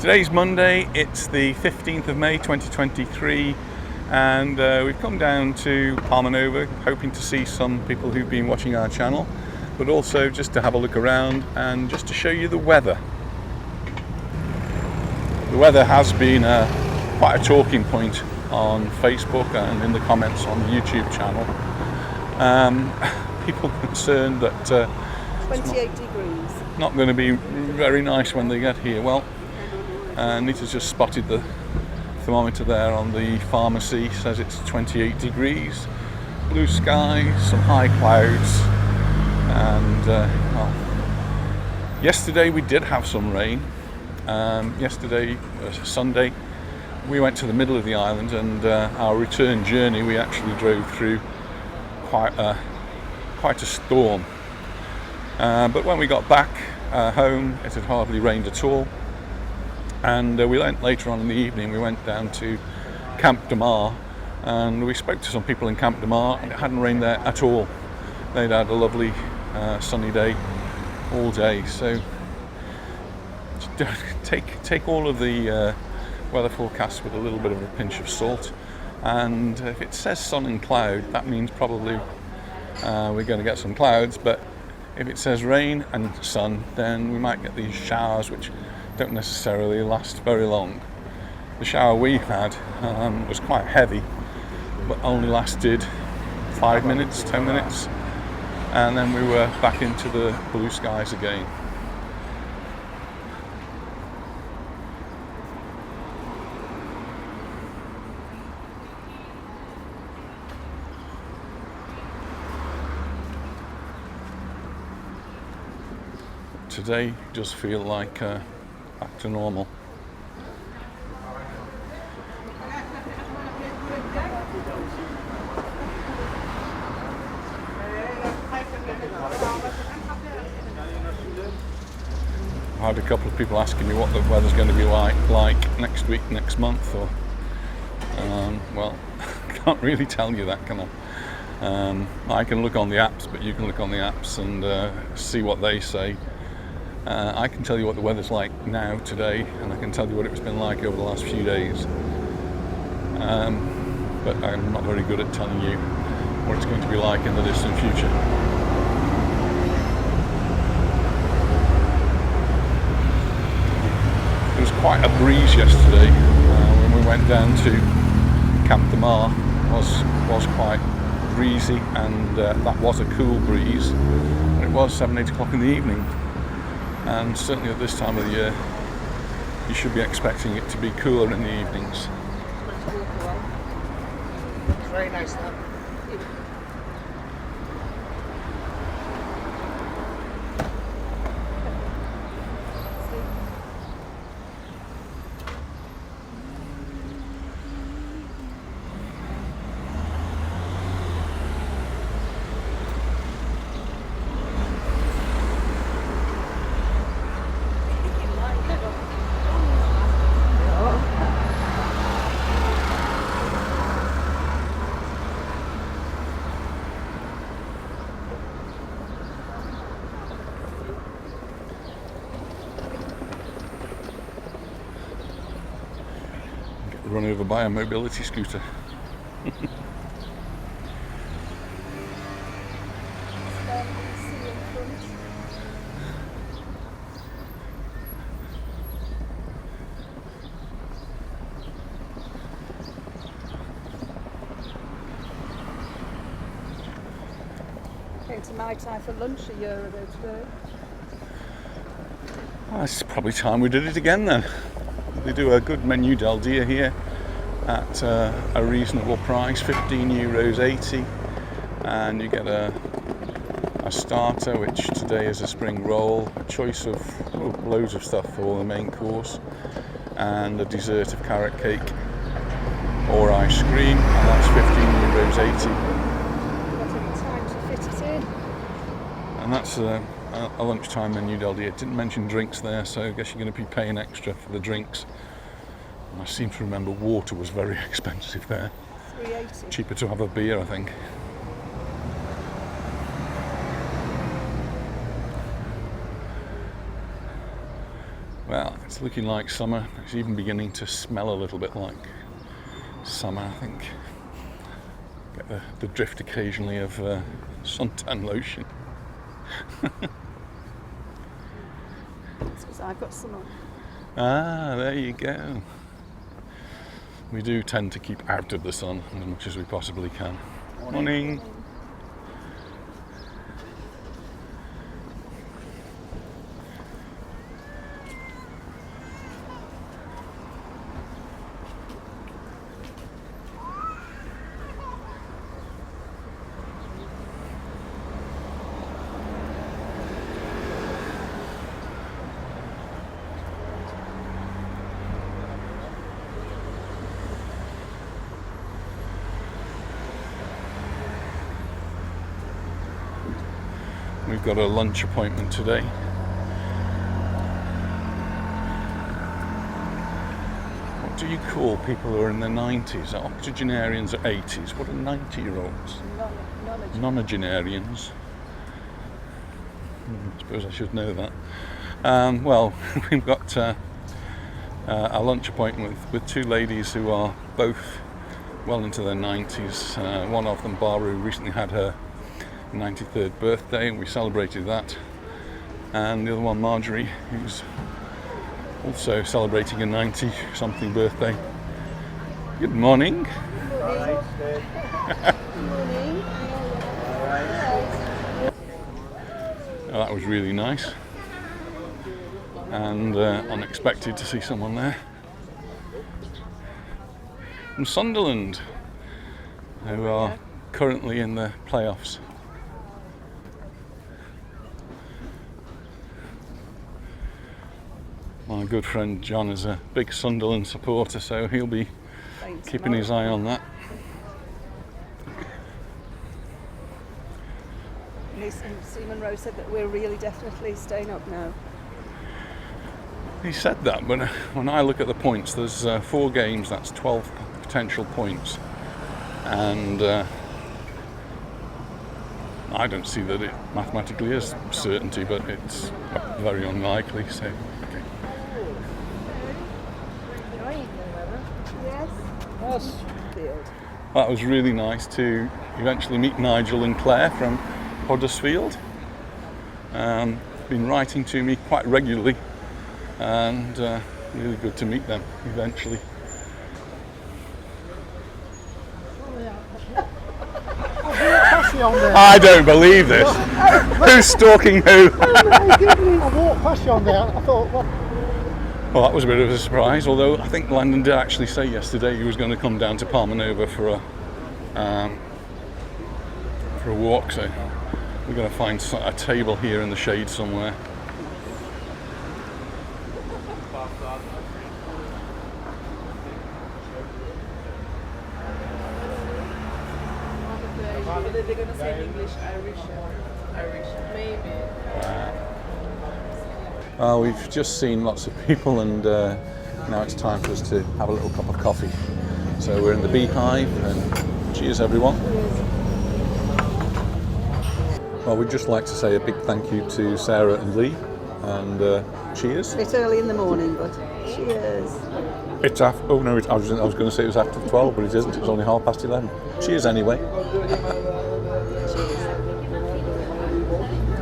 Today's Monday, it's the 15th of May 2023, and we've come down to Palmanova hoping to see some people who've been watching our channel, but also just to have a look around and just to show you the weather. The weather has been quite a talking point on Facebook and in the comments on the YouTube channel. People are concerned that 28 degrees. Not going to be very nice when they get here. Well, Anita's just spotted the thermometer there on the pharmacy, says it's 28 degrees, blue skies, some high clouds, and well, yesterday we did have some rain. Yesterday, Sunday, we went to the middle of the island, and our return journey we actually drove through quite a storm. But when we got back home, it had hardly rained at all. And we went later on in the evening, we went down to Camp de Mar, and we spoke to some people in Camp de Mar, and it hadn't rained there at all. They'd had a lovely sunny day all day. So take all of the weather forecasts with a little bit of a pinch of salt. And if it says sun and cloud, that means probably we're going to get some clouds. But if it says rain and sun, then we might get these showers which don't necessarily last very long. The shower we had was quite heavy, but only lasted 5 minutes, 10 minutes, and then we were back into the blue skies again. Today does feel like back to normal. I had a couple of people asking me what the weather's going to be like next week, next month, or well, I can't really tell you that, can I? I can look on the apps, but you can look on the apps and see what they say. I can tell you what the weather's like now, today, and I can tell you what it's been like over the last few days. But I'm not very good at telling you what it's going to be like in the distant future. There was quite a breeze yesterday when we went down to Camp de Mar. Was quite breezy, and that was a cool breeze. And it was 7-8 o'clock in the evening. And certainly at this time of the year, you should be expecting it to be cooler in the evenings. It's very nice now. Run over by a mobility scooter. Came to my time for lunch a year ago today. Well, it's probably time we did it again then. They do a good menu del dia here at a reasonable price, €15.80, and you get a starter, which today is a spring roll, a choice of loads of stuff for the main course, and a dessert of carrot cake or ice cream, and that's €15.80. What time to fit it in? And that's a lunchtime menu del dia. It didn't mention drinks there, so I guess you're going to be paying extra for the drinks. And I seem to remember water was very expensive there. $3.80. Cheaper to have a beer, I think. Well, it's looking like summer. It's even beginning to smell a little bit like summer, I think. Get the drift occasionally of suntan lotion. That's because I've got some on. Ah, there you go. We do tend to keep out of the sun as much as we possibly can. Morning. We've got a lunch appointment today. What do you call people who are in their 90s? Octogenarians or 80s? What are 90-year-olds? Nonagenarians. I suppose I should know that. Well, we've got a lunch appointment with two ladies who are both well into their 90s. One of them, Barbara, who recently had her 93rd birthday, and we celebrated that, and the other one, Marjorie, who's also celebrating a 90-something birthday. Good morning. Morning. Oh, that was really nice and unexpected to see someone there from Sunderland, who are currently in the playoffs. My good friend John is a big Sunderland supporter, so he'll be keeping his eye on that. Steve Monroe said that we're really definitely staying up now. He said that, but when I look at the points, there's 4 games, that's 12 potential points, and I don't see that it mathematically is certainty, but it's very unlikely. So, okay. Yes. That was really nice to eventually meet Nigel and Claire from Huddersfield. Been writing to me quite regularly, and really good to meet them eventually. I don't believe this. Who's stalking who? I walked past you on there. I thought, Well, that was a bit of a surprise. Although I think Landon did actually say yesterday he was going to come down to Palmanova for a walk. So we're going to find a table here in the shade somewhere. They're gonna say English, Irish, maybe. Well, we've just seen lots of people, and now it's time for us to have a little cup of coffee. So we're in the Beehive, and cheers everyone. Well, we'd just like to say a big thank you to Sarah and Lee, and cheers. A bit early in the morning, but cheers. It's after, oh no, I was going to say it was after 12, but it isn't, it's only 11:30. Cheers anyway.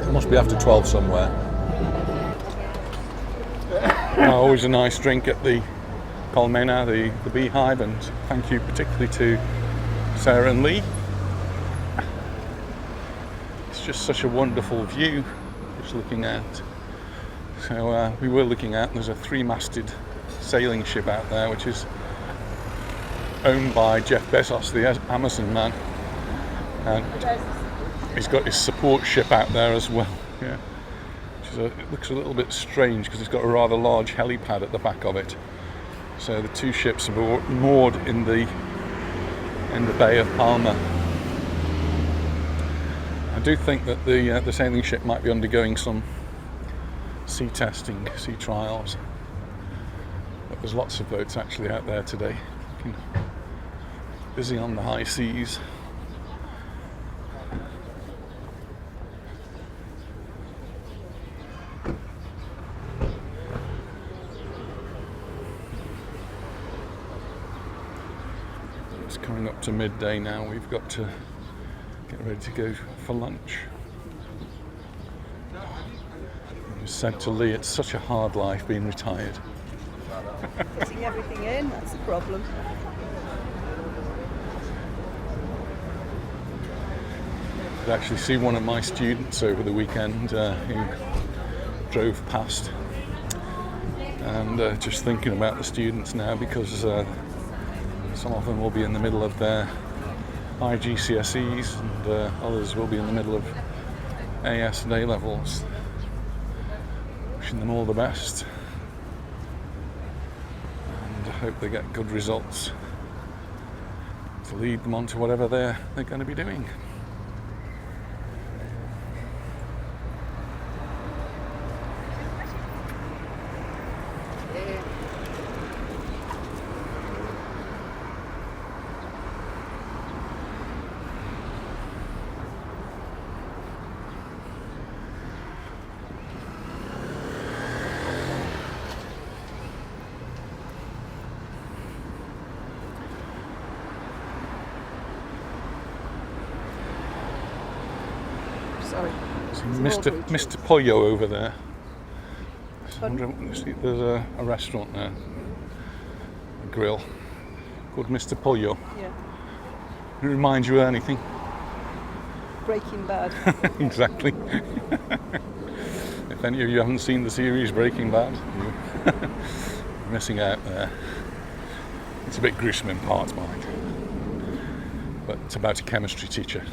It must be after 12 somewhere. Always a nice drink at the Colmena, the Beehive, and thank you particularly to Sarah and Lee. It's just such a wonderful view just looking out. So we were looking out, and there's a 3-masted sailing ship out there which is owned by Jeff Bezos, the Amazon man, and he's got his support ship out there as well. Yeah, it looks a little bit strange because it's got a rather large helipad at the back of it. So the 2 ships are moored in the Bay of Palma. I do think that the sailing ship might be undergoing some sea testing, sea trials. But there's lots of boats actually out there today, busy on the high seas. It's coming up to midday now. We've got to get ready to go for lunch. I said to Lee, it's such a hard life being retired. Fitting everything in, that's the problem. I could actually see one of my students over the weekend who drove past, and just thinking about the students now, because some of them will be in the middle of their high GCSEs and others will be in the middle of AS and A levels. Wishing them all the best and I hope they get good results to lead them on to whatever they're going to be doing. Sorry. Mr. Pollo over there. Pardon? There's a restaurant there, a grill, called Mr. Pollo. Yeah. It reminds you of anything? Breaking Bad. Exactly. If any of you haven't seen the series Breaking Bad, you're missing out there. It's a bit gruesome in parts, mind, but it's about a chemistry teacher.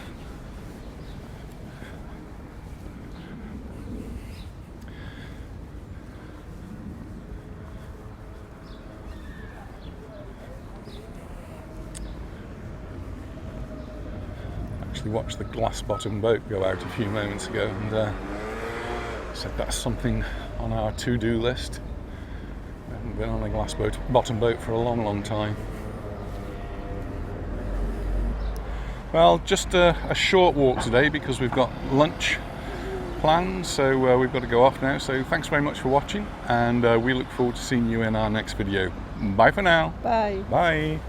Actually watched the glass bottom boat go out a few moments ago, and said that's something on our to-do list. We haven't been on a glass bottom boat for a long time. Well, just a short walk today because we've got lunch planned, so we've got to go off now. So thanks very much for watching, and we look forward to seeing you in our next video. Bye for now. Bye. Bye.